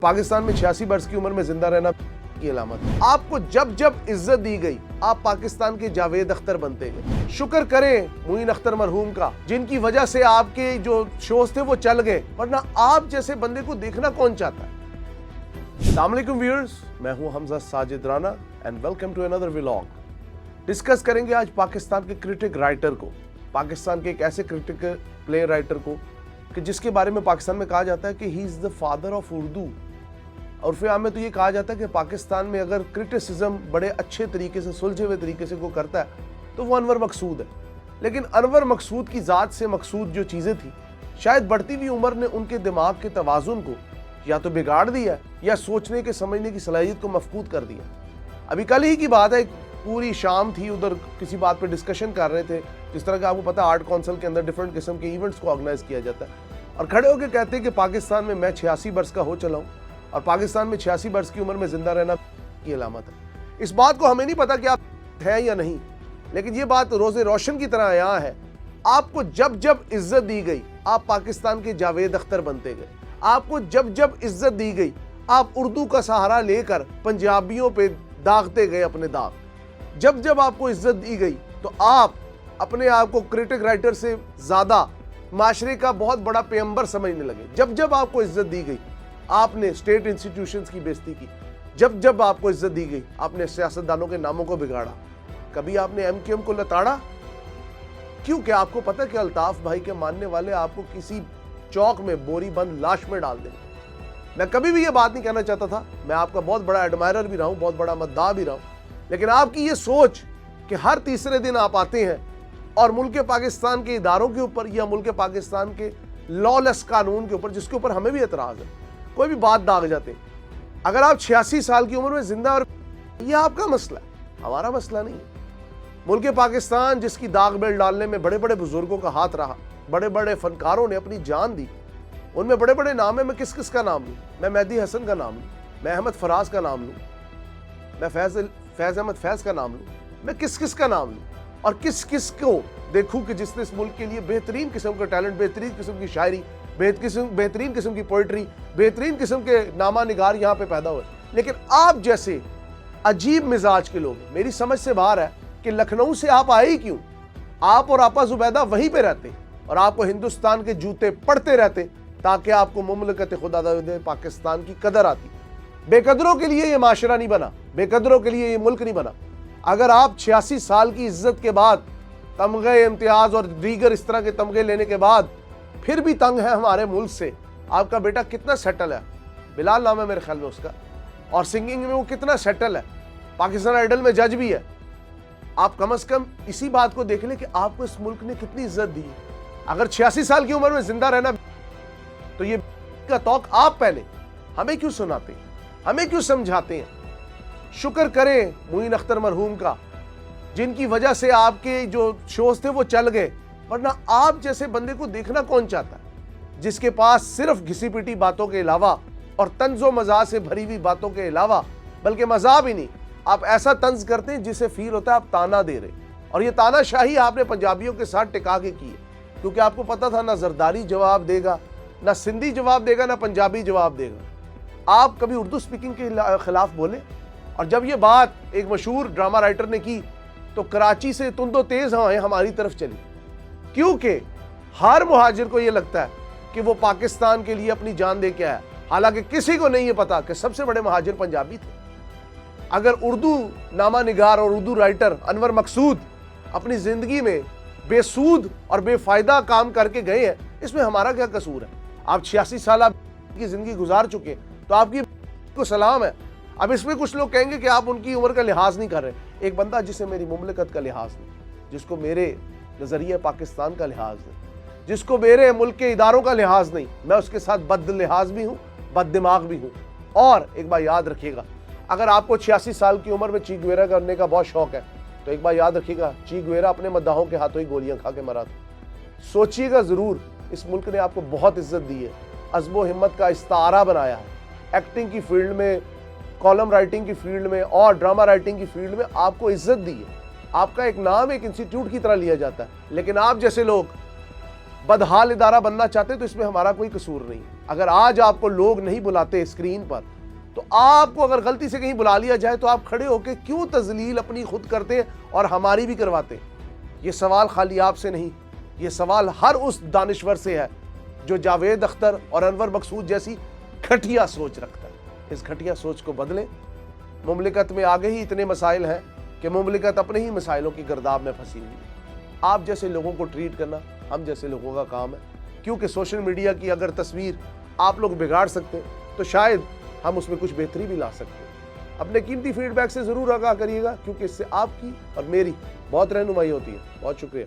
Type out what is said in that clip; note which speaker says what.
Speaker 1: पाकिस्तान में 86 बरस की उम्र में जिंदा रहना की अलामत है। आपको जब जब इज्जत दी गई आप पाकिस्तान के जावेद अख्तर बनते गए। शुक्र करें मुईन अख्तर मरहूम का, जिनकी वजह से आपके जो शोज थे वो चल गए, वरना आप जैसे बंदे को देखना कौन चाहता है। अस्सलाम वालेकुम व्यूअर्स, मैं हूं Hamza Sajid Rana and welcome to another vlog. Discuss करेंगे आज पाकिस्तान के क्रिटिक राइटर को, पाकिस्तान के एक ऐसे क्रिटिक प्ले राइटर को कि जिसके बारे में पाकिस्तान में कहा जाता है कि he is the father of Urdu. और फिर में तो ये कहा जाता है कि पाकिस्तान में अगर क्रिटिसिज्म बड़े अच्छे तरीके से, सुलझे हुए तरीके से को करता है तो वो अनवर मकसूद है। लेकिन अनवर मकसूद की ज़ात से मकसूद जो चीज़ें थी, शायद बढ़ती हुई उम्र ने उनके दिमाग के तवाज़ुन को या तो बिगाड़ दिया या सोचने के समझने की सलाहियत को मफकूद कर दिया। अभी कल ही की बात है, पूरी शाम थी, उधर किसी बात पे डिस्कशन कर रहे थे। जिस तरह का आपको पता है आर्ट काउंसिल के अंदर डिफरेंट किस्म के इवेंट्स को ऑर्गेनाइज किया जाता है, और खड़े होकर कहते हैं कि पाकिस्तान में मैं 86 बरस का हो चला हूँ और पाकिस्तान में 86 बरस की उम्र में जिंदा रहना की अलामत है। इस बात को हमें नहीं पता कि आप हैं या नहीं, लेकिन ये बात रोज़े रोशन की तरह यहाँ है। आपको जब जब इज्जत दी गई आप पाकिस्तान के जावेद अख्तर बनते गए। आपको जब जब इज्जत दी गई आप उर्दू का सहारा लेकर पंजाबियों पे दागते गए अपने दाग। जब जब आपको इज्जत दी गई तो आप अपने आप को क्रिटिक राइटर से ज़्यादा माशरे का बहुत बड़ा पैगंबर समझने लगे। जब जब आपको इज्जत दी गई आपने स्टेट इंस्टीट्यूशंस की बेइज्जती की। जब जब आपको इज्जत दी गई आपने सियासतदानों के नामों को बिगाड़ा। कभी आपने एमक्यूएम को लताड़ा? क्योंकि आपको पता है कि अल्ताफ भाई के मानने वाले आपको किसी चौक में बोरी बंद लाश में डाल दें। मैं कभी भी ये बात नहीं कहना चाहता था, मैं आपका बहुत बड़ा एडमायरर भी रहा हूँ, बहुत बड़ा मद्दाह भी रहा हूँ, लेकिन आपकी ये सोच कि हर तीसरे दिन आप आते हैं और मुल्क पाकिस्तान के इदारों के ऊपर या मुल्क पाकिस्तान के लॉलेस कानून के ऊपर, जिसके ऊपर हमें भी एतराज़ है, कोई भी बात दाग जाते। अगर आप 86 साल की उम्र में जिंदा, और ये आपका मसला है, हमारा मसला नहीं है। मुल्क पाकिस्तान जिसकी दाग बेल डालने में बड़े बड़े बुजुर्गों का हाथ रहा, बड़े बड़े फनकारों ने अपनी जान दी, उनमें बड़े बड़े नाम है। मैं किस किस का नाम लूँ? मैं मेहदी हसन का नाम लूँ, मैं अहमद फराज का नाम लूँ, मैं फैज़ अहमद फैज़ का नाम लूँ, मैं किस किस का नाम लूँ और किस किस को देखूँ कि जिसने इस मुल्क के लिए बेहतरीन किस्म का टैलेंट, बेहतरीन किस्म की शायरी, बेहतरीन किस्म की पोइट्री, बेहतरीन किस्म के नामा निगार यहाँ पे पैदा हुए। लेकिन आप जैसे अजीब मिजाज के लोग, मेरी समझ से बाहर है कि लखनऊ से आप आए ही क्यों? आप और आपा जुबैदा वहीं पे रहते और आपको हिंदुस्तान के जूते पड़ते रहते ताकि आपको मुमलकत खुदा पाकिस्तान की कदर आती। बेकदरों के लिए ये माशरा नहीं बना, बेकदरों के लिए ये मुल्क नहीं बना। अगर आप 86 साल की इज्जत के बाद, तमगे इम्तियाज और दीगर इस तरह के तमगे लेने के बाद फिर भी तंग है हमारे मुल्क से, आपका बेटा कितना सेटल है, बिलाल नाम है मेरे ख्याल में उसका, और सिंगिंग में वो कितना सेटल है, पाकिस्तान आइडल में जज भी है। आप कम से कम इसी बात को देख लें कि आपको इस मुल्क ने कितनी इज्जत दी है। अगर 86 साल की उम्र में जिंदा रहना तो ये का तौक आप पहले हमें क्यों सुनाते हैं, हमें क्यों समझाते हैं? शुक्र करें मुईन अख्तर मरहूम का, जिनकी वजह से आपके जो शोज थे वो चल गए, वरना आप जैसे बंदे को देखना कौन चाहता है, जिसके पास सिर्फ घिसी पिटी बातों के अलावा और तंजो मजाक से भरी हुई बातों के अलावा, बल्कि मजाक भी नहीं, आप ऐसा तंज करते हैं जिसे फील होता है आप ताना दे रहे। और ये तानाशाही आपने पंजाबियों के साथ टिका के की है, क्योंकि आपको पता था ना जरदारी जवाब देगा, ना सिंधी जवाब देगा, ना पंजाबी जवाब देगा। आप कभी उर्दू स्पीकिंग के खिलाफ बोले? और जब ये बात एक मशहूर ड्रामा राइटर ने की तो कराची से तुंदो तेज हवाएं हमारी तरफ चली, क्योंकि हर मुहाजिर को ये लगता है कि वो पाकिस्तान के लिए अपनी जान दे के आया, हालांकि किसी को नहीं ये पता कि सबसे बड़े मुहाजिर पंजाबी थे। अगर उर्दू नामा निगार और उर्दू राइटर अनवर मकसूद अपनी जिंदगी में बेसूद और बेफायदा काम करके गए हैं, इसमें हमारा क्या कसूर है? आप 86 साल की जिंदगी गुजार चुके, तो आपकी को सलाम है। अब इसमें कुछ लोग कहेंगे कि आप उनकी उम्र का लिहाज नहीं कर रहे। एक बंदा जिसे मेरी मुमलकत का लिहाज नहीं, जिसको मेरे नजरिए पाकिस्तान का लिहाज नहीं, जिसको मेरे मुल्क के इदारों का लिहाज नहीं, मैं उसके साथ बद लिहाज भी हूँ, बद दिमाग भी हूँ। और एक बार याद रखिएगा, अगर आपको 86 साल की उम्र में ची गुवेरा करने का बहुत शौक है तो एक बार याद रखिएगा, ची गुवेरा अपने मद्दाहों के हाथों ही गोलियां खा के मरा था। सोचिएगा जरूर, इस मुल्क ने आपको बहुत इज्जत दी है, अज़्म हिम्मत का इस्तारा बनाया है। एक्टिंग की फील्ड में, कॉलम राइटिंग की फील्ड में और ड्रामा राइटिंग की फील्ड में आपको इज्जत दी है। आपका एक नाम एक इंस्टीट्यूट की तरह लिया जाता है, लेकिन आप जैसे लोग بدحال ادارہ بننا چاہتے تو اس میں ہمارا کوئی قصور نہیں. اگر آج آپ کو لوگ نہیں بلاتے اسکرین پر تو آپ کو اگر غلطی سے کہیں بلا لیا جائے تو آپ کھڑے ہو کے کیوں تذلیل اپنی خود کرتے اور ہماری بھی کرواتے؟ یہ سوال خالی آپ سے نہیں, یہ سوال ہر اس دانشور سے ہے جو جاوید اختر اور انور مقصود جیسی گھٹیا سوچ رکھتا ہے. اس گھٹیا سوچ کو بدلیں. مملکت میں آگے ہی اتنے مسائل ہیں کہ مملکت اپنے ہی مسائلوں کی گرداب میں پھنسی ہوئی ہے. آپ جیسے لوگوں کو ٹریٹ کرنا ہم جیسے لوگوں کا کام ہے, کیونکہ سوشل میڈیا کی اگر تصویر آپ لوگ بگاڑ سکتے ہیں تو شاید ہم اس میں کچھ بہتری بھی لا سکتے ہیں. اپنے قیمتی فیڈ بیک سے ضرور آگاہ کریے گا, کیونکہ اس سے آپ کی اور میری بہت رہنمائی ہوتی ہے. بہت شکریہ.